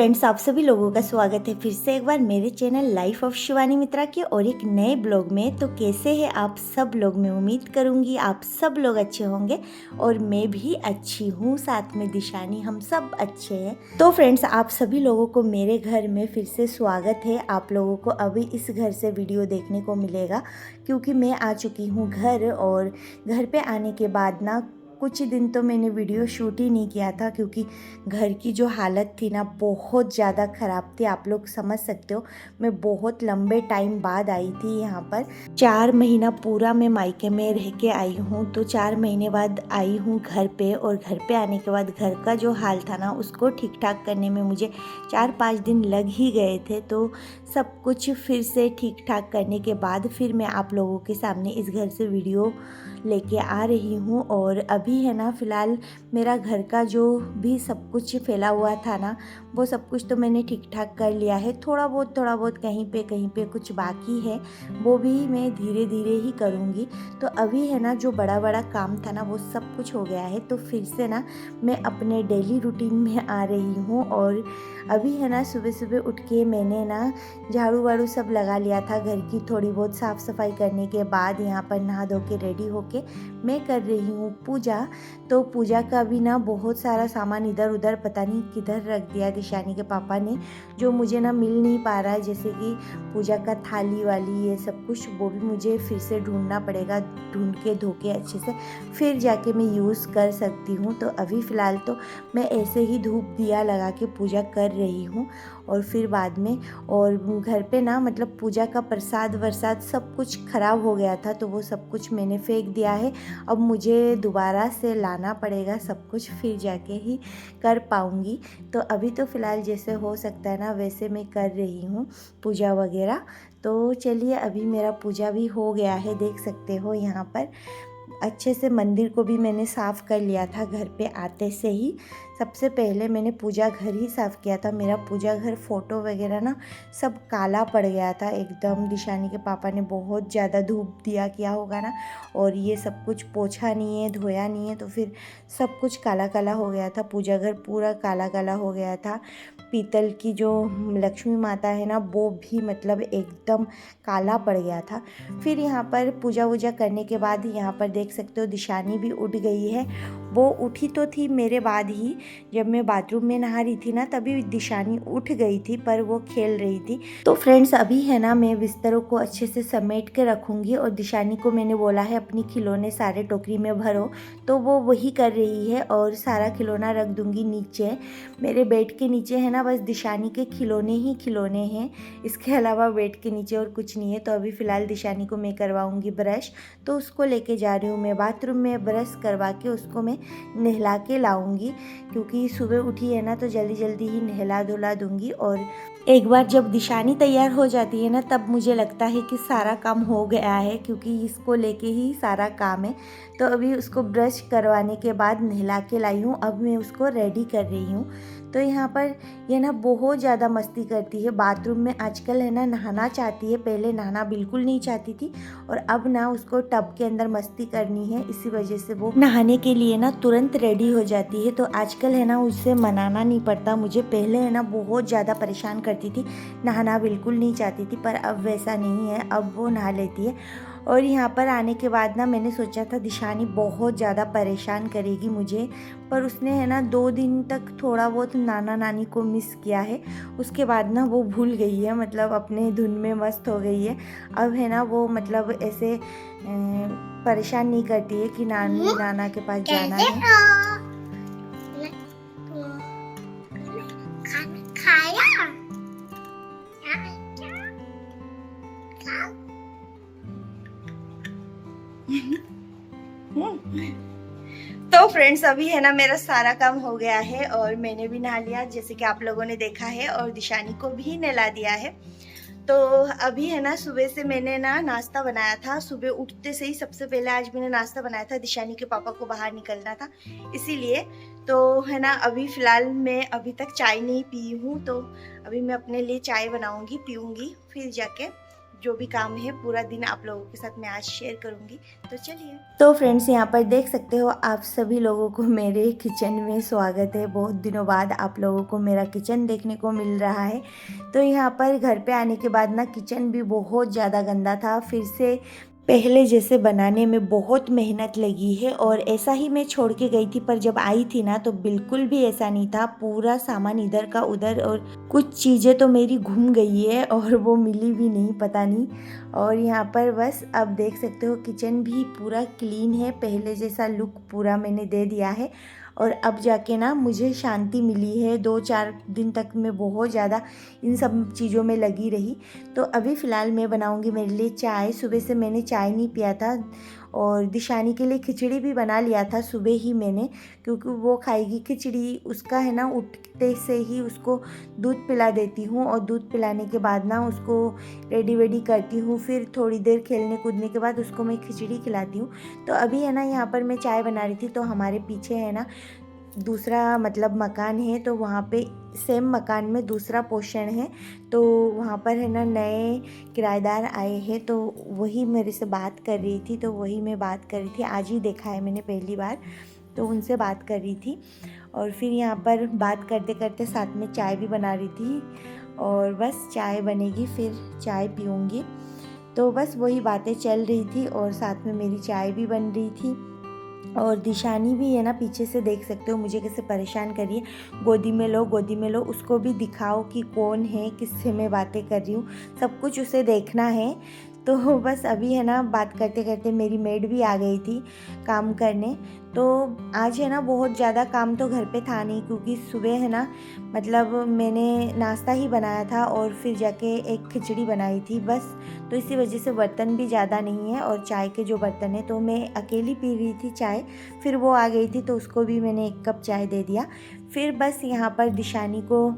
Friends, आप सभी लोगों का स्वागत है फिर से एक बार मेरे चैनल लाइफ ऑफ शिवानी मित्रा के और एक नए ब्लॉग में। तो कैसे हैं आप सब लोग? मैं उम्मीद करूंगी आप सब लोग अच्छे होंगे और मैं भी अच्छी हूँ, साथ में दिशानी, हम सब अच्छे हैं। तो फ्रेंड्स, आप सभी लोगों को मेरे घर में फिर से स्वागत है। आप लोगों को अभी इस घर से वीडियो देखने को मिलेगा क्योंकि मैं आ चुकी हूँ घर, और घर पे आने के बाद ना कुछ दिन तो मैंने वीडियो शूट ही नहीं किया था क्योंकि घर की जो हालत थी ना बहुत ज़्यादा ख़राब थी। आप लोग समझ सकते हो, मैं बहुत लंबे टाइम बाद आई थी यहाँ पर। 4 महीना पूरा मैं मायके में रह के आई हूँ, तो 4 महीने बाद आई हूँ घर पे। और घर पे आने के बाद घर का जो हाल था ना उसको ठीक ठाक करने में मुझे 4-5 दिन लग ही गए थे। तो सब कुछ फिर से ठीक ठाक करने के बाद फिर मैं आप लोगों के सामने इस घर से वीडियो लेके आ रही हूँ। और अभी है ना फ़िलहाल मेरा घर का जो भी सब कुछ फैला हुआ था ना वो सब कुछ तो मैंने ठीक ठाक कर लिया है। थोड़ा बहुत कहीं पे कुछ बाकी है, वो भी मैं धीरे धीरे ही करूँगी। तो अभी है ना जो बड़ा काम था ना वो सब कुछ हो गया है। तो फिर से ना मैं अपने डेली रूटीन में आ रही हूँ। और अभी है ना सुबह उठ के मैंने ना झाड़ू वाड़ू सब लगा लिया था। घर की थोड़ी बहुत साफ़ सफाई करने के बाद यहाँ पर नहा धो के रेडी होके मैं कर रही हूँ पूजा। तो पूजा का भी ना बहुत सारा सामान इधर उधर पता नहीं किधर रख दिया दिशानी के पापा ने, जो मुझे ना मिल नहीं पा रहा है। जैसे कि पूजा का थाली वाली ये सब कुछ, वो भी मुझे फिर से ढूंढना पड़ेगा, ढूंढ के धो के अच्छे से फिर जाके मैं यूज़ कर सकती हूँ। तो अभी फ़िलहाल तो मैं ऐसे ही धूप दिया लगा के पूजा कर रही हूँ। और फिर बाद में और घर पे ना मतलब पूजा का प्रसाद वरसाद सब कुछ ख़राब हो गया था, तो वो सब कुछ मैंने फेंक दिया है। अब मुझे दोबारा से लाना पड़ेगा सब कुछ, फिर जाके ही कर पाऊँगी। तो अभी तो फ़िलहाल जैसे हो सकता है ना वैसे मैं कर रही हूँ पूजा वगैरह। तो चलिए, अभी मेरा पूजा भी हो गया है, देख सकते हो यहाँ पर। अच्छे से मंदिर को भी मैंने साफ़ कर लिया था घर पे आते से ही। सबसे पहले मैंने पूजा घर ही साफ़ किया था। मेरा पूजा घर फ़ोटो वगैरह ना सब काला पड़ गया था एकदम। दिशानी के पापा ने बहुत ज़्यादा धूप दिया किया होगा ना, और ये सब कुछ पोछा नहीं है, धोया नहीं है, तो फिर सब कुछ काला काला हो गया था। पूजा घर पूरा काला काला हो गया था। पीतल की जो लक्ष्मी माता है ना वो भी मतलब एकदम काला पड़ गया था। फिर यहाँ पर पूजा वूजा करने के बाद यहाँ पर देख सकते हो दिशानी भी उठ गई है। वो उठी तो थी मेरे बाद ही, जब मैं बाथरूम में नहा रही थी ना तभी दिशानी उठ गई थी, पर वो खेल रही थी। तो फ्रेंड्स, अभी है ना मैं बिस्तरों को अच्छे से समेट के रखूँगी। और दिशानी को मैंने बोला है अपनी खिलौने सारे टोकरी में भरो, तो वो वही कर रही है। और सारा खिलौना रख दूँगी नीचे, मेरे बेड के नीचे है ना। बस दिशानी के खिलौने ही खिलौने हैं, इसके अलावा बेड के नीचे और कुछ नहीं है। तो अभी फ़िलहाल दिशानी को मैं करवाऊँगी ब्रश, तो उसको लेके जा रही हूँ मैं बाथरूम में। ब्रश करवा के उसको मैं नहला के लाऊंगी, क्योंकि सुबह उठी है ना तो जल्दी जल्दी ही नहला धुला दूंगी। और एक बार जब दिशानी तैयार हो जाती है ना तब मुझे लगता है कि सारा काम हो गया है, क्योंकि इसको लेके ही सारा काम है। तो अभी उसको ब्रश करवाने के बाद नहला के लाई हूँ, अब मैं उसको रेडी कर रही हूँ। तो यहाँ पर ये ना बहुत ज़्यादा मस्ती करती है बाथरूम में आजकल, है ना नहाना चाहती है। पहले नहाना बिल्कुल नहीं चाहती थी, और अब ना उसको टब के अंदर मस्ती करनी है, इसी वजह से वो नहाने के लिए ना तुरंत रेडी हो जाती है। तो आजकल है ना उसे मनाना नहीं पड़ता मुझे। पहले है ना बहुत ज़्यादा परेशान करती थी, नहाना बिल्कुल नहीं चाहती थी, पर अब वैसा नहीं है, अब वो नहा लेती है। और यहाँ पर आने के बाद ना मैंने सोचा था दिशानी बहुत ज़्यादा परेशान करेगी मुझे, पर उसने है ना 2 दिन तक थोड़ा बहुत नाना नानी को मिस किया है। उसके बाद ना वो भूल गई है, मतलब अपने धुन में मस्त हो गई है। अब है ना वो मतलब ऐसे परेशान नहीं करती है कि नानी नाना के पास जाना है। तो फ्रेंड्स, अभी है ना मेरा सारा काम हो गया है और मैंने भी नहा लिया जैसे कि आप लोगों ने देखा है, और दिशानी को भी नहला दिया है। तो अभी है ना सुबह से मैंने ना नाश्ता बनाया था। सुबह उठते से ही सबसे पहले आज मैंने नाश्ता बनाया था, दिशानी के पापा को बाहर निकलना था इसीलिए। तो है ना अभी फ़िलहाल मैं अभी तक चाय नहीं पी हूँ, तो अभी मैं अपने लिए चाय बनाऊँगी, पीऊँगी, फिर जाके जो भी काम है पूरा दिन आप लोगों के साथ मैं आज शेयर करूँगी। तो चलिए। तो फ्रेंड्स, यहाँ पर देख सकते हो आप सभी लोगों को मेरे किचन में स्वागत है। बहुत दिनों बाद आप लोगों को मेरा किचन देखने को मिल रहा है। तो यहाँ पर घर पे आने के बाद ना किचन भी बहुत ज़्यादा गंदा था। फिर से पहले जैसे बनाने में बहुत मेहनत लगी है और ऐसा ही मैं छोड़ के गई थी, पर जब आई थी ना तो बिल्कुल भी ऐसा नहीं था। पूरा सामान इधर का उधर और कुछ चीज़ें तो मेरी घूम गई है और वो मिली भी नहीं, पता नहीं। और यहाँ पर बस अब देख सकते हो किचन भी पूरा क्लीन है, पहले जैसा लुक पूरा मैंने दे दिया है। और अब जाके ना मुझे शांति मिली है। 2-4 दिन तक मैं बहुत ज़्यादा इन सब चीज़ों में लगी रही। तो अभी फ़िलहाल मैं बनाऊंगी मेरे लिए चाय। सुबह से मैंने चाय नहीं पिया था और दिशानी के लिए खिचड़ी भी बना लिया था सुबह ही मैंने, क्योंकि वो खाएगी खिचड़ी। उसका है ना उठते से ही उसको दूध पिला देती हूँ और दूध पिलाने के बाद ना उसको रेडी वेडी करती हूँ। फिर थोड़ी देर खेलने कूदने के बाद उसको मैं खिचड़ी खिलाती हूँ। तो अभी है ना यहाँ पर मैं चाय बना रही थी, तो हमारे पीछे है ना दूसरा मतलब मकान है, तो वहाँ पे सेम मकान में दूसरा पोर्शन है। तो वहाँ पर है ना नए किराएदार आए हैं, तो वही मेरे से बात कर रही थी। तो वही मैं बात कर रही थी, आज ही देखा है मैंने पहली बार, तो उनसे बात कर रही थी। और फिर यहाँ पर बात करते करते साथ में चाय भी बना रही थी। और बस चाय बनेगी फिर चाय पीऊँगी। तो बस वही बातें चल रही थी और साथ में मेरी चाय भी बन रही थी। और दिशानी भी है ना, पीछे से देख सकते हो मुझे कैसे परेशान कर रही है, गोदी में लो गोदी में लो। उसको भी दिखाओ कि कौन है, किससे मैं बातें कर रही हूँ, सब कुछ उसे देखना है। तो बस अभी है ना बात करते करते मेरी मेड भी आ गई थी काम करने। तो आज है ना बहुत ज़्यादा काम तो घर पे था नहीं, क्योंकि सुबह है ना मतलब मैंने नाश्ता ही बनाया था और फिर जाके एक खिचड़ी बनाई थी बस। तो इसी वजह से बर्तन भी ज़्यादा नहीं है और चाय के जो बर्तन है तो मैं अकेली पी रही थी चाय। फिर वो आ गई थी तो उसको भी मैंने 1 कप चाय दे दिया। फिर बस यहाँ पर दिशानी को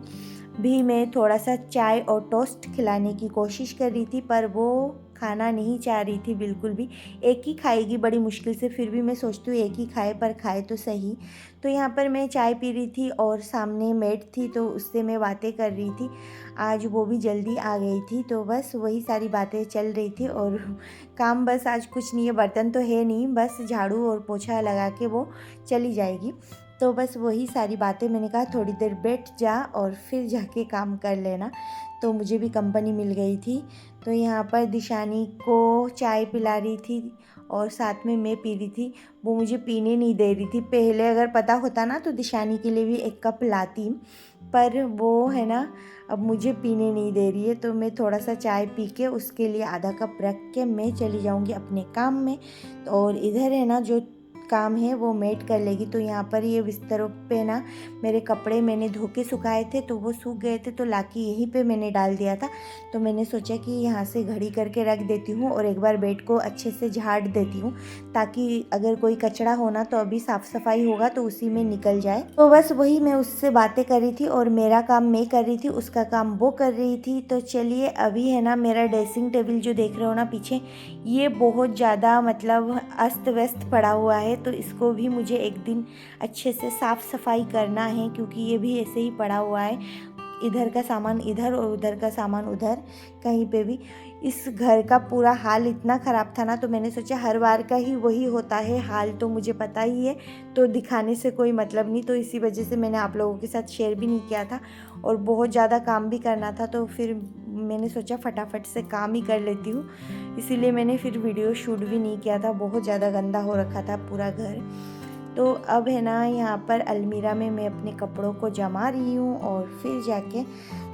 भी मैं थोड़ा सा चाय और टोस्ट खिलाने की कोशिश कर रही थी, पर वो खाना नहीं चाह रही थी बिल्कुल भी। एक ही खाएगी बड़ी मुश्किल से, फिर भी मैं सोचती हूँ एक ही खाए, पर खाए तो सही। तो यहाँ पर मैं चाय पी रही थी और सामने मेड थी तो उससे मैं बातें कर रही थी। आज वो भी जल्दी आ गई थी, तो बस वही सारी बातें चल रही थी। और काम बस आज कुछ नहीं है, बर्तन तो है नहीं, बस झाड़ू और पोछा लगा के वो चली जाएगी। तो बस वही सारी बातें, मैंने कहा थोड़ी देर बैठ जा और फिर जाके काम कर लेना। तो मुझे भी कंपनी मिल गई थी। तो यहाँ पर दिशानी को चाय पिला रही थी और साथ में मैं पी रही थी। वो मुझे पीने नहीं दे रही थी। पहले अगर पता होता ना तो दिशानी के लिए भी 1 कप लाती, पर वो है ना अब मुझे पीने नहीं दे रही है। तो मैं थोड़ा सा चाय पी के उसके लिए आधा कप रख के मैं चली जाऊँगी अपने काम में। और इधर है ना जो काम है वो मेड कर लेगी। तो यहाँ पर ये बिस्तरों पे ना मेरे कपड़े मैंने धो के सुखाए थे, तो वो सूख गए थे, तो लाके यहीं पे मैंने डाल दिया था। तो मैंने सोचा कि यहाँ से घड़ी करके रख देती हूँ और एक बार बेड को अच्छे से झाड़ देती हूँ, ताकि अगर कोई कचरा होना तो अभी साफ़ सफाई होगा तो उसी में निकल जाए। तो बस वही मैं उससे बातें कर रही थी और मेरा काम मैं कर रही थी, उसका काम वो कर रही थी। तो चलिए, अभी है ना मेरा ड्रेसिंग टेबल जो देख रहे हो ना पीछे, ये बहुत ज़्यादा मतलब अस्त व्यस्त पड़ा हुआ है। तो इसको भी मुझे एक दिन अच्छे से साफ़ सफाई करना है, क्योंकि ये भी ऐसे ही पड़ा हुआ है, इधर का सामान इधर और उधर का सामान उधर, कहीं पे भी। इस घर का पूरा हाल इतना ख़राब था ना, तो मैंने सोचा हर बार का ही वही होता है हाल, तो मुझे पता ही है, तो दिखाने से कोई मतलब नहीं। तो इसी वजह से मैंने आप लोगों के साथ शेयर भी नहीं किया था और बहुत ज़्यादा काम भी करना था, तो फिर मैंने सोचा फटाफट से काम ही कर लेती हूँ। इसीलिए मैंने फिर वीडियो शूट भी नहीं किया था, बहुत ज़्यादा गंदा हो रखा था पूरा घर। तो अब है ना यहाँ पर अलमीरा में मैं अपने कपड़ों को जमा रही हूँ और फिर जाके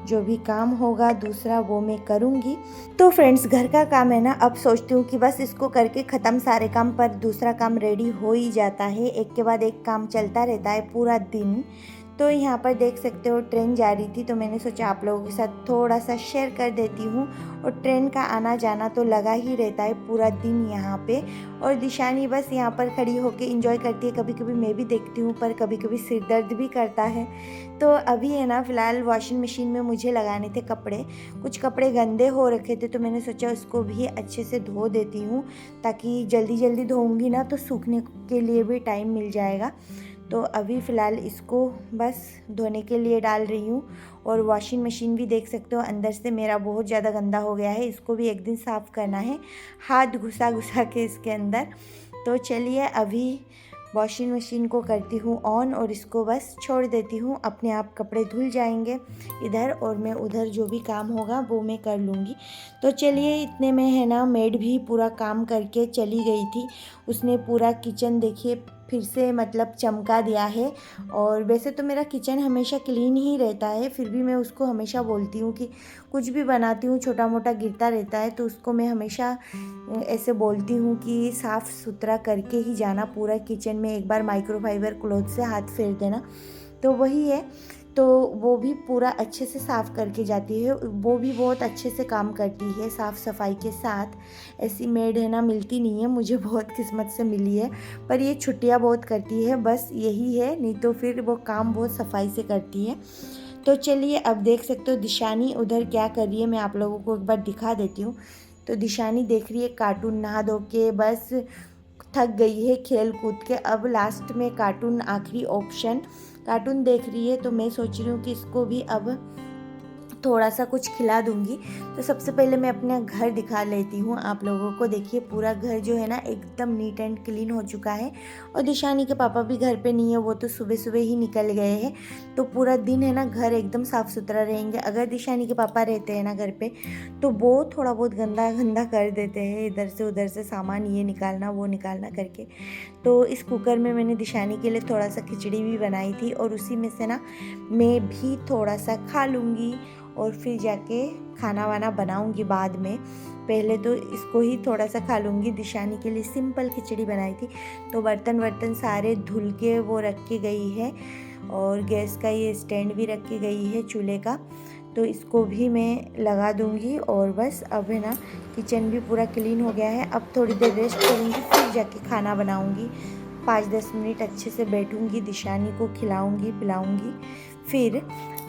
जो भी काम होगा दूसरा वो मैं करूँगी। तो फ्रेंड्स, घर का काम है ना, अब सोचती हूँ कि बस इसको करके ख़त्म सारे काम, पर दूसरा काम रेडी हो ही जाता है, एक के बाद एक काम चलता रहता है पूरा दिन। तो यहाँ पर देख सकते हो ट्रेन जा रही थी, तो मैंने सोचा आप लोगों के साथ थोड़ा सा शेयर कर देती हूँ। और ट्रेन का आना जाना तो लगा ही रहता है पूरा दिन यहाँ पे। और दिशानी बस यहाँ पर खड़ी होके एंजॉय करती है, कभी कभी मैं भी देखती हूँ, पर कभी कभी सिर दर्द भी करता है। तो अभी है ना फ़िलहाल वॉशिंग मशीन में मुझे लगाने थे कपड़े, कुछ कपड़े गंदे हो रखे थे, तो मैंने सोचा उसको भी अच्छे से धो देती हूँ, ताकि जल्दी जल्दी धोऊंगी ना तो सूखने के लिए भी टाइम मिल जाएगा। तो अभी फ़िलहाल इसको बस धोने के लिए डाल रही हूँ। और वॉशिंग मशीन भी देख सकते हो अंदर से मेरा बहुत ज़्यादा गंदा हो गया है, इसको भी एक दिन साफ़ करना है, हाथ घुसा घुसा के इसके अंदर। तो चलिए अभी वॉशिंग मशीन को करती हूँ ऑन और इसको बस छोड़ देती हूँ, अपने आप कपड़े धुल जाएंगे इधर, और मैं उधर जो भी काम होगा वो मैं कर लूँगी। तो चलिए इतने में है ना मेड भी पूरा काम करके चली गई थी, उसने पूरा किचन देखिए फिर से मतलब चमका दिया है। और वैसे तो मेरा किचन हमेशा क्लीन ही रहता है, फिर भी मैं उसको हमेशा बोलती हूँ कि कुछ भी बनाती हूँ छोटा मोटा गिरता रहता है, तो उसको मैं हमेशा ऐसे बोलती हूँ कि साफ़ सुथरा करके ही जाना पूरा किचन में, एक बार माइक्रोफाइबर क्लॉथ से हाथ फेर देना। तो वही है, तो वो भी पूरा अच्छे से साफ़ करके जाती है, वो भी बहुत अच्छे से काम करती है साफ़ सफाई के साथ। ऐसी मेड है ना मिलती नहीं है, मुझे बहुत किस्मत से मिली है, पर ये छुट्टियाँ बहुत करती है, बस यही है, नहीं तो फिर वो काम बहुत सफाई से करती है। तो चलिए अब देख सकते हो दिशानी उधर क्या कर रही है, मैं आप लोगों को एक बार दिखा देती हूँ। तो दिशानी देख रही है कार्टून, नहा धो के बस थक गई है खेल कूद के, अब लास्ट में कार्टून आखिरी ऑप्शन, कार्टून देख रही है। तो मैं सोच रही हूँ कि इसको भी अब थोड़ा सा कुछ खिला दूंगी। तो सबसे पहले मैं अपना घर दिखा लेती हूँ आप लोगों को। देखिए पूरा घर जो है ना एकदम नीट एंड क्लीन हो चुका है, और दिशानी के पापा भी घर पे नहीं है, वो तो सुबह सुबह ही निकल गए हैं। तो पूरा दिन है ना घर एकदम साफ़ सुथरा रहेंगे। अगर दिशानी के पापा रहते हैं ना घर पे तो वो थोड़ा बहुत गंदा गंदा कर देते हैं, इधर से उधर से सामान ये निकालना वो निकालना करके। तो इस कुकर में मैंने दिशानी के लिए थोड़ा सा खिचड़ी भी बनाई थी, और उसी में से ना मैं भी थोड़ा सा खा लूँगी, और फिर जाके खाना वाना बनाऊंगी बाद में। पहले तो इसको ही थोड़ा सा खा लूँगी। दिशानी के लिए सिंपल खिचड़ी बनाई थी। तो बर्तन वर्तन सारे धुल के वो रख के गई है, और गैस का ये स्टैंड भी रख के गई है चूल्हे का, तो इसको भी मैं लगा दूँगी। और बस अब है ना किचन भी पूरा क्लीन हो गया है, अब थोड़ी देर रेस्ट करूँगी, फिर जाके खाना बनाऊँगी। 5-10 मिनट अच्छे से बैठूँगी, दिशानी को खिलाऊँगी पिलाऊँगी।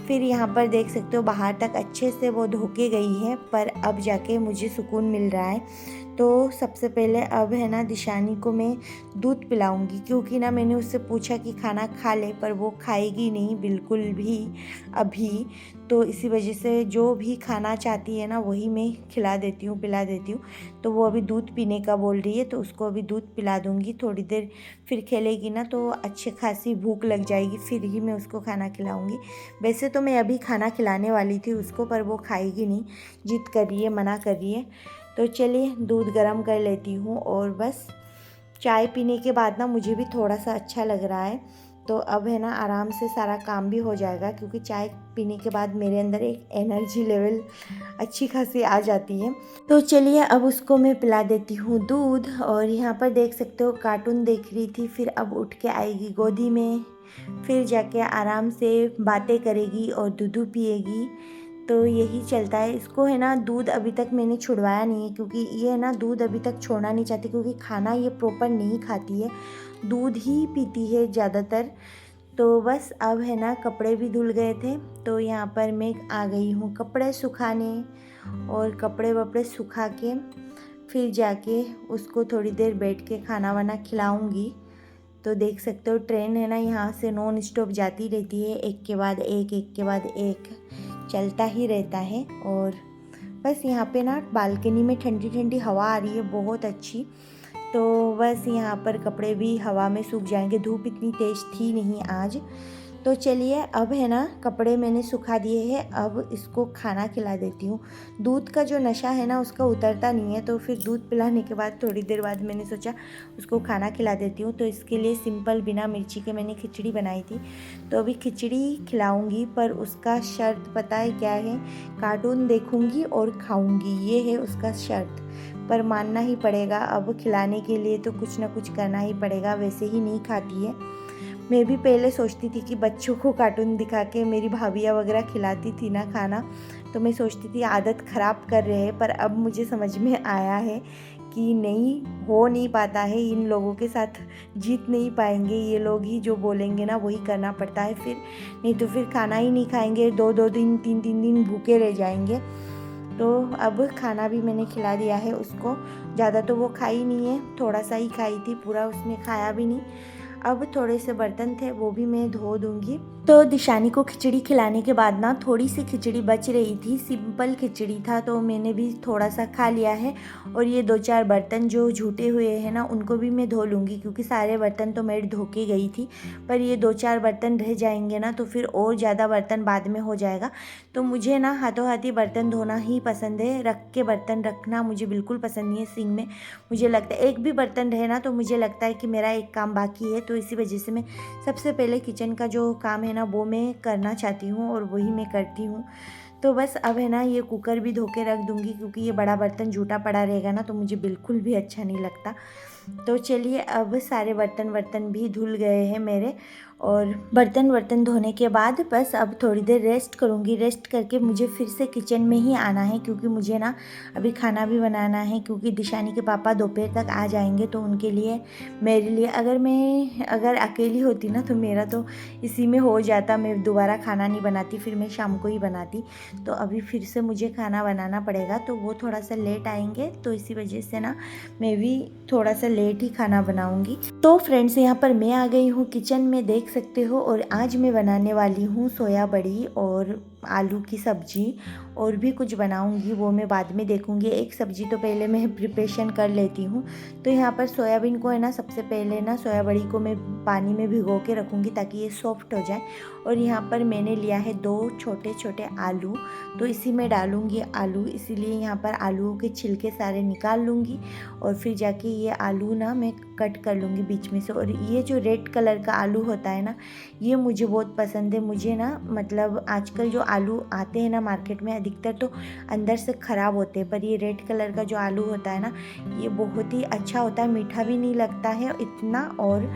फिर यहाँ पर देख सकते हो बाहर तक अच्छे से वो धो के गई है, पर अब जाके मुझे सुकून मिल रहा है। तो सबसे पहले अब है ना दिशानी को मैं दूध पिलाऊंगी, क्योंकि ना मैंने उससे पूछा कि खाना खा ले, पर वो खाएगी नहीं बिल्कुल भी अभी। तो इसी वजह से जो भी खाना चाहती है ना वही मैं खिला देती हूँ पिला देती हूँ। तो वो अभी दूध पीने का बोल रही है, तो उसको अभी दूध पिला दूँगी। थोड़ी देर फिर खेलेगी ना तो अच्छी खासी भूख लग जाएगी, फिर ही मैं उसको खाना खिलाऊँगी। वैसे तो मैं अभी खाना खिलाने वाली थी उसको, पर वो खाएगी नहीं, जिद कर रही है, मना कर रही है। तो चलिए दूध गर्म कर लेती हूँ, और बस चाय पीने के बाद ना मुझे भी थोड़ा सा अच्छा लग रहा है। तो अब है ना आराम से सारा काम भी हो जाएगा, क्योंकि चाय पीने के बाद मेरे अंदर एक एनर्जी लेवल अच्छी खासी आ जाती है। तो चलिए अब उसको मैं पिला देती हूँ दूध। और यहाँ पर देख सकते हो कार्टून देख रही थी, फिर अब उठ के आएगी गोदी में, फिर जाके आराम से बातें करेगी और दूध पिएगी। तो यही चलता है। इसको है ना दूध अभी तक मैंने छुड़वाया नहीं है, क्योंकि ये है ना दूध अभी तक छोड़ना नहीं चाहती, क्योंकि खाना ये प्रॉपर नहीं खाती है, दूध ही पीती है ज़्यादातर। तो बस अब है ना कपड़े भी धुल गए थे, तो यहाँ पर मैं आ गई हूँ कपड़े सुखाने, और कपड़े वपड़े सुखा के फिर जाके उसको थोड़ी देर बैठ के खाना वाना खिलाऊँगी। तो देख सकते हो ट्रेन है ना यहाँ से नॉन स्टॉप जाती रहती है, एक के बाद एक चलता ही रहता है। और बस यहाँ पे ना बालकनी में ठंडी ठंडी हवा आ रही है बहुत अच्छी। तो बस यहाँ पर कपड़े भी हवा में सूख जाएंगे, धूप इतनी तेज़ थी नहीं आज। तो चलिए अब है ना कपड़े मैंने सुखा दिए हैं, अब इसको खाना खिला देती हूँ। दूध का जो नशा है ना उसका उतरता नहीं है, तो फिर दूध पिलाने के बाद थोड़ी देर बाद मैंने सोचा उसको खाना खिला देती हूँ। तो इसके लिए सिंपल बिना मिर्ची के मैंने खिचड़ी बनाई थी। तो अभी खिचड़ी खिलाऊँगी, पर उसका शर्त पता है क्या है? कार्टून देखूँगी और खाऊँगी, ये है उसका शर्त। पर मानना ही पड़ेगा, अब खिलाने के लिए तो कुछ ना कुछ करना ही पड़ेगा, वैसे ही नहीं खाती है। मैं भी पहले सोचती थी कि बच्चों को कार्टून दिखा के मेरी भाभियाँ वगैरह खिलाती थी ना खाना, तो मैं सोचती थी आदत ख़राब कर रहे हैं। पर अब मुझे समझ में आया है कि नहीं, हो नहीं पाता है, इन लोगों के साथ जीत नहीं पाएंगे, ये लोग ही जो बोलेंगे ना वही करना पड़ता है फिर, नहीं तो फिर खाना ही नहीं खाएंगे, 2-2 दिन 3-3 दिन भूखे रह जाएंगे। तो अब खाना भी मैंने खिला दिया है उसको, ज़्यादा तो वो खाई नहीं है, थोड़ा सा ही खाई थी, पूरा उसने खाया भी नहीं। अब थोड़े से बर्तन थे वो भी मैं धो दूँगी। तो दिशानी को खिचड़ी खिलाने के बाद ना थोड़ी सी खिचड़ी बच रही थी, सिंपल खिचड़ी था, तो मैंने भी थोड़ा सा खा लिया है। और ये 2-4 बर्तन जो झूठे हुए हैं ना उनको भी मैं धो लूँगी, क्योंकि सारे बर्तन तो मैं धो के गई थी, पर ये 2-4 बर्तन रह जाएंगे ना तो फिर और ज़्यादा बर्तन बाद में हो जाएगा। तो मुझे ना हाथों हाथ ही बर्तन धोना ही पसंद है, रख के बर्तन रखना मुझे बिल्कुल पसंद नहीं है सिंक में। मुझे लगता है एक भी बर्तन रहे ना तो मुझे लगता है कि मेरा एक काम बाकी है, तो इसी वजह से मैं सबसे पहले किचन का जो काम है ना वो मैं करना चाहती हूँ और वही मैं करती हूँ। तो बस अब है ना ये कुकर भी धो के रख दूँगी, क्योंकि ये बड़ा बर्तन झूठा पड़ा रहेगा ना तो मुझे बिल्कुल भी अच्छा नहीं लगता। तो चलिए अब सारे बर्तन भी धुल गए हैं मेरे, और बर्तन धोने के बाद बस अब थोड़ी देर रेस्ट करूँगी। रेस्ट करके मुझे फिर से किचन में ही आना है, क्योंकि मुझे ना अभी खाना भी बनाना है, क्योंकि दिशानी के पापा दोपहर तक आ जाएंगे। तो उनके लिए, मेरे लिए, अगर अकेली होती ना तो मेरा तो इसी में हो जाता, मैं दोबारा खाना नहीं बनाती, फिर मैं शाम को ही बनाती। तो अभी फिर से मुझे खाना बनाना पड़ेगा, तो वो थोड़ा सा लेट आएंगे, तो इसी वजह से ना मैं भी थोड़ा सा लेट ही खाना बनाऊंगी। तो फ्रेंड्स यहाँ पर मैं आ गई हूँ किचन में, देख सकते हो, और आज मैं बनाने वाली हूँ सोया बड़ी और आलू की सब्जी, और भी कुछ बनाऊंगी वो मैं बाद में देखूंगी। एक सब्जी तो पहले मैं प्रिपरेशन कर लेती हूँ। तो यहाँ पर सोयाबीन को है ना सबसे पहले ना सोया बड़ी को मैं पानी में भिगो के रखूँगी ताकि ये सॉफ्ट हो जाए। और यहाँ पर मैंने लिया है 2 छोटे छोटे आलू, तो इसी में डालूँगी आलू, इसीलिए यहाँ पर आलूओं के छिलके सारे निकाल लूँगी और फिर जाके ये आलू ना मैं कट कर लूँगी बीच में से। और ये जो रेड कलर का आलू होता है ना ये मुझे बहुत पसंद है। मुझे ना मतलब आजकल जो आलू आते हैं ना मार्केट में अधिकतर तो अंदर से ख़राब होते हैं, पर ये रेड कलर का जो आलू होता है ना ये बहुत ही अच्छा होता है, मीठा भी नहीं लगता है इतना और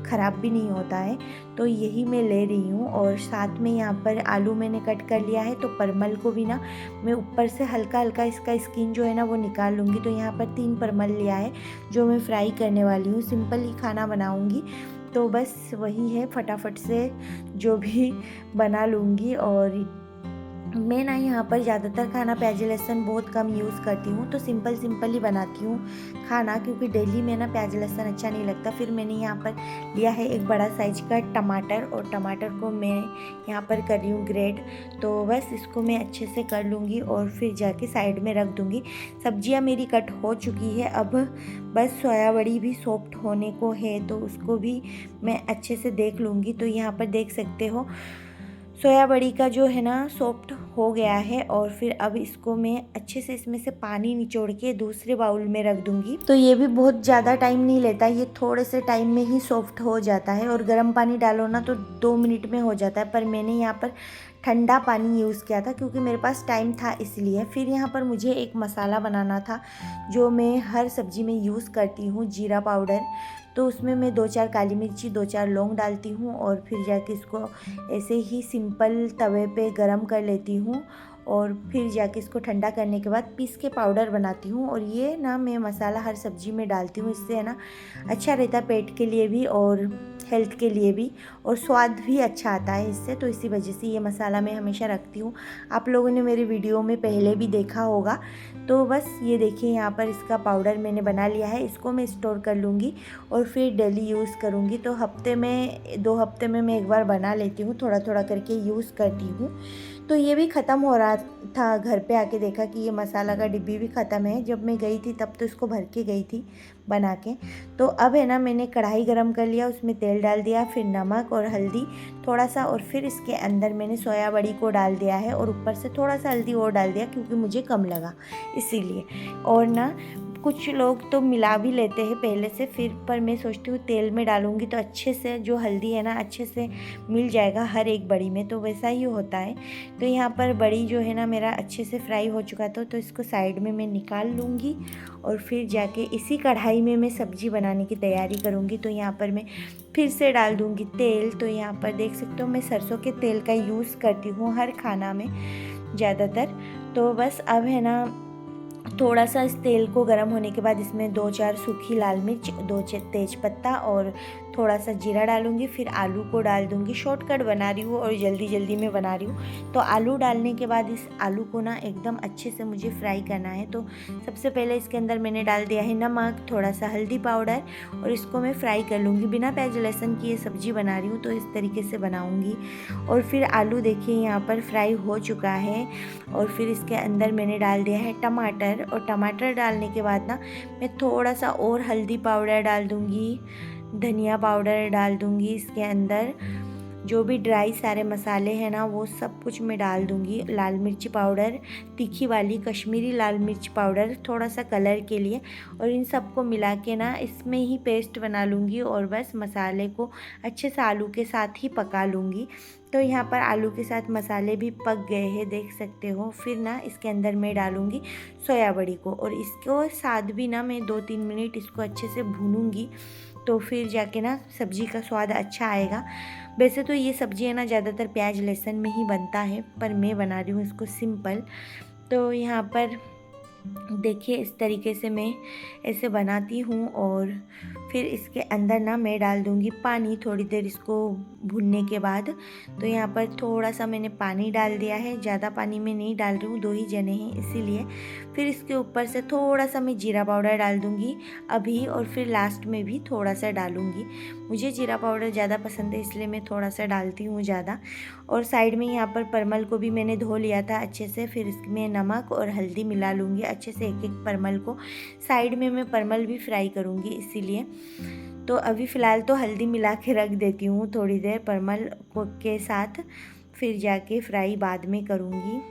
ख़राब भी नहीं होता है। तो यही मैं ले रही हूँ। और साथ में यहाँ पर आलू मैंने कट कर लिया है, तो परमल को भी ना मैं ऊपर से हल्का हल्का इसका स्किन जो है ना वो निकाल लूँगी। तो यहाँ पर 3 परमल लिया है जो मैं फ्राई करने वाली हूँ, सिंपल ही खाना बनाऊँगी। तो बस वही है, फटाफट से जो भी बना लूँगी। और मैं ना यहाँ पर ज़्यादातर खाना प्याज लहसुन बहुत कम यूज़ करती हूँ, तो सिंपल ही बनाती हूँ खाना, क्योंकि डेली में ना प्याज लहसुन अच्छा नहीं लगता। फिर मैंने यहाँ पर लिया है एक बड़ा साइज का टमाटर, और टमाटर को मैं यहाँ पर कर रही हूँ ग्रेट। तो बस इसको मैं अच्छे से कर लूँगी और फिर जाके साइड में रख दूँगी। सब्जियाँ मेरी कट हो चुकी है, अब बस सोया बड़ी भी सॉफ्ट होने को है, तो उसको भी मैं अच्छे से देख लूँगी। तो यहाँ पर देख सकते हो सोया बड़ी का जो है ना सॉफ्ट हो गया है। और फिर अब इसको मैं अच्छे से इसमें से पानी निचोड़ के दूसरे बाउल में रख दूंगी। तो ये भी बहुत ज़्यादा टाइम नहीं लेता, ये थोड़े से टाइम में ही सॉफ्ट हो जाता है। और गर्म पानी डालो ना तो 2 मिनट में हो जाता है, पर मैंने यहाँ पर ठंडा पानी यूज़ किया था क्योंकि मेरे पास टाइम था इसलिए। फिर यहाँ पर मुझे एक मसाला बनाना था जो मैं हर सब्ज़ी में यूज़ करती हूँ, जीरा पाउडर। तो उसमें मैं 2-4 काली मिर्ची, 2-4 लौंग डालती हूँ और फिर जाके इसको ऐसे ही सिंपल तवे पे गरम कर लेती हूँ। और फिर जाके इसको ठंडा करने के बाद पीस के पाउडर बनाती हूँ। और ये ना मैं मसाला हर सब्ज़ी में डालती हूँ, इससे है ना अच्छा रहता है पेट के लिए भी और हेल्थ के लिए भी, और स्वाद भी अच्छा आता है इससे। तो इसी वजह से ये मसाला मैं हमेशा रखती हूँ। आप लोगों ने मेरे वीडियो में पहले भी देखा होगा। तो बस ये देखिए यहाँ पर इसका पाउडर मैंने बना लिया है, इसको मैं स्टोर कर लूँगी और फिर डेली यूज़ करूँगी। तो हफ्ते में 2 हफ्ते में मैं एक बार बना लेती हूँ, थोड़ा थोड़ा करके यूज़ करती हूँ। तो ये भी ख़त्म हो रहा था, घर पे आके देखा कि ये मसाला का डिब्बी भी ख़त्म है। जब मैं गई थी तब तो इसको भर के गई थी बना के। तो अब है ना मैंने कढ़ाई गरम कर लिया, उसमें तेल डाल दिया, फिर नमक और हल्दी थोड़ा सा, और फिर इसके अंदर मैंने सोया बड़ी को डाल दिया है और ऊपर से थोड़ा सा हल्दी और डाल दिया क्योंकि मुझे कम लगा इसीलिए। और ना कुछ लोग तो मिला भी लेते हैं पहले से फिर, पर मैं सोचती हूँ तेल में डालूँगी तो अच्छे से जो हल्दी है ना अच्छे से मिल जाएगा हर एक बड़ी में, तो वैसा ही होता है। तो यहाँ पर बड़ी जो है ना मेरा अच्छे से फ्राई हो चुका था, तो इसको साइड में मैं निकाल लूँगी और फिर जाके इसी कढ़ाई में मैं सब्ज़ी बनाने की तैयारी करूँगी। तो यहाँ पर मैं फिर से डाल दूँगी तेल। तो यहाँ पर देख सकते हो मैं सरसों के तेल का यूज़ करती हूँ हर खाना में ज़्यादातर। तो बस अब है ना थोड़ा सा इस तेल को गर्म होने के बाद इसमें 2-4 सूखी लाल मिर्च, 2 तेज पत्ता और थोड़ा सा जीरा डालूँगी, फिर आलू को डाल दूँगी। शॉर्टकट बना रही हूँ और जल्दी जल्दी में बना रही हूँ। तो आलू डालने के बाद इस आलू को ना एकदम अच्छे से मुझे फ्राई करना है। तो सबसे पहले इसके अंदर मैंने डाल दिया है नमक, थोड़ा सा हल्दी पाउडर, और इसको मैं फ्राई कर लूँगी। बिना प्याज लहसुन की ये सब्ज़ी बना रही हूँ तो इस तरीके से बनाऊँगी। और फिर आलू देखिए यहाँ पर फ्राई हो चुका है। और फिर इसके अंदर मैंने डाल दिया है टमाटर, और टमाटर डालने के बाद ना मैं थोड़ा सा और हल्दी पाउडर डाल दूँगी, धनिया पाउडर डाल दूँगी। इसके अंदर जो भी ड्राई सारे मसाले हैं ना वो सब कुछ मैं डाल दूँगी। लाल मिर्च पाउडर, तीखी वाली कश्मीरी लाल मिर्च पाउडर, थोड़ा सा कलर के लिए, और इन सबको मिला के ना इसमें ही पेस्ट बना लूँगी। और बस मसाले को अच्छे से आलू के साथ ही पका लूँगी। तो यहाँ पर आलू के साथ मसाले भी पक गए हैं, देख सकते हो। फिर ना इसके अंदर मैं डालूँगी सोया बड़ी को, और इसको साथ भी ना मैं 2-3 मिनट इसको अच्छे से भूनूँगी। तो फिर जाके ना सब्ज़ी का स्वाद अच्छा आएगा। वैसे तो ये सब्ज़ी है ना ज़्यादातर प्याज लहसुन में ही बनता है, पर मैं बना रही हूँ इसको सिंपल। तो यहाँ पर देखिए इस तरीके से मैं ऐसे बनाती हूँ। और फिर इसके अंदर ना मैं डाल दूँगी पानी थोड़ी देर इसको भूनने के बाद। तो यहाँ पर थोड़ा सा मैंने पानी डाल दिया है, ज़्यादा पानी में नहीं डाल रही हूँ, 2 ही जने हैं इसीलिए। फिर इसके ऊपर से थोड़ा सा मैं जीरा पाउडर डाल दूँगी अभी, और फिर लास्ट में भी थोड़ा सा डालूँगी। मुझे जीरा पाउडर ज़्यादा पसंद है इसलिए मैं थोड़ा सा डालती हूँ ज़्यादा। और साइड में यहाँ पर परमल को भी मैंने धो लिया था अच्छे से। फिर इसमें नमक और हल्दी मिला लूँगी अच्छे से एक एक परमल को। साइड में मैं परमल भी फ्राई करूँगी इसीलिए। तो अभी फ़िलहाल तो हल्दी मिला के रख देती हूँ थोड़ी देर परमल को के साथ, फिर जाके फ्राई बाद में करूँगी।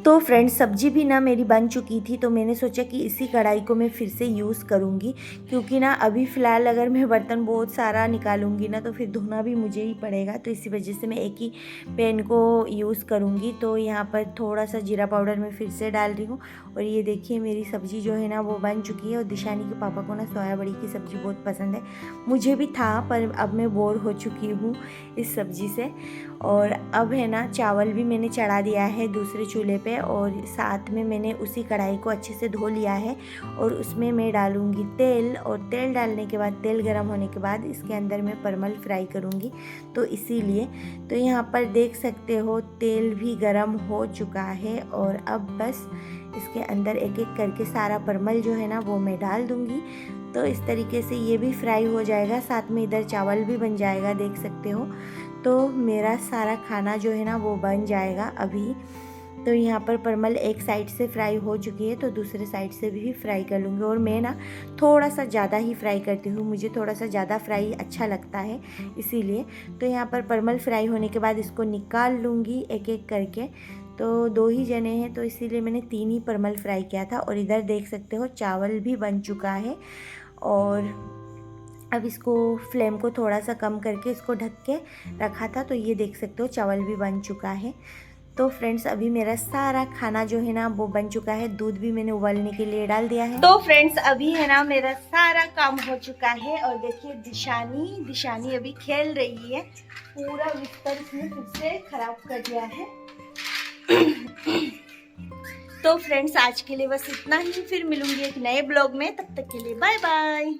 तो फ्रेंड्स सब्जी भी ना मेरी बन चुकी थी, तो मैंने सोचा कि इसी कढ़ाई को मैं फिर से यूज़ करूँगी, क्योंकि ना अभी फ़िलहाल अगर मैं बर्तन बहुत सारा निकालूँगी ना तो फिर धोना भी मुझे ही पड़ेगा। तो इसी वजह से मैं एक ही पैन को यूज़ करूँगी। तो यहाँ पर थोड़ा सा जीरा पाउडर मैं फिर से डाल रही हूँ। और ये देखिए मेरी सब्ज़ी जो है ना वो बन चुकी है। और दिशानी के पापा को ना सोया बड़ी की सब्ज़ी बहुत पसंद है, मुझे भी था, पर अब मैं बोर हो चुकी हूँ इस सब्ज़ी से। और अब है ना चावल भी मैंने चढ़ा दिया है दूसरे चूल्हे पे, और साथ में मैंने उसी कढ़ाई को अच्छे से धो लिया है। और उसमें मैं डालूँगी तेल, और तेल डालने के बाद, तेल गरम होने के बाद इसके अंदर मैं परमल फ्राई करूँगी, तो इसीलिए। तो यहाँ पर देख सकते हो तेल भी गरम हो चुका है। और अब बस इसके अंदर एक एक करके सारा परमल जो है ना वो मैं डाल दूँगी। तो इस तरीके से ये भी फ्राई हो जाएगा, साथ में इधर चावल भी बन जाएगा, देख सकते हो। तो मेरा सारा खाना जो है ना वो बन जाएगा अभी। तो यहाँ पर परमल एक साइड से फ्राई हो चुकी है, तो दूसरे साइड से भी फ्राई कर लूँगी। और मैं ना थोड़ा सा ज़्यादा ही फ्राई करती हूँ, मुझे थोड़ा सा ज़्यादा फ्राई अच्छा लगता है इसीलिए। तो यहाँ पर परमल फ्राई होने के बाद इसको निकाल लूँगी एक एक करके। तो 2 ही जने हैं तो इसीलिए मैंने 3 ही परमल फ्राई किया था। और इधर देख सकते हो चावल भी बन चुका है। और अब इसको फ्लेम को थोड़ा सा कम करके इसको ढक के रखा था, तो ये देख सकते हो चावल भी बन चुका है। तो फ्रेंड्स अभी मेरा सारा खाना जो है ना वो बन चुका है। दूध भी मैंने उबालने के लिए डाल दिया है। तो फ्रेंड्स अभी है ना मेरा सारा काम हो चुका है। और देखिए दिशानी अभी खेल रही है, पूरा बिस्तर इसने फिर से खराब कर दिया है। तो फ्रेंड्स आज के लिए बस इतना ही, फिर मिलूंगी एक नए ब्लॉग में, तब तक के लिए बाय बाय।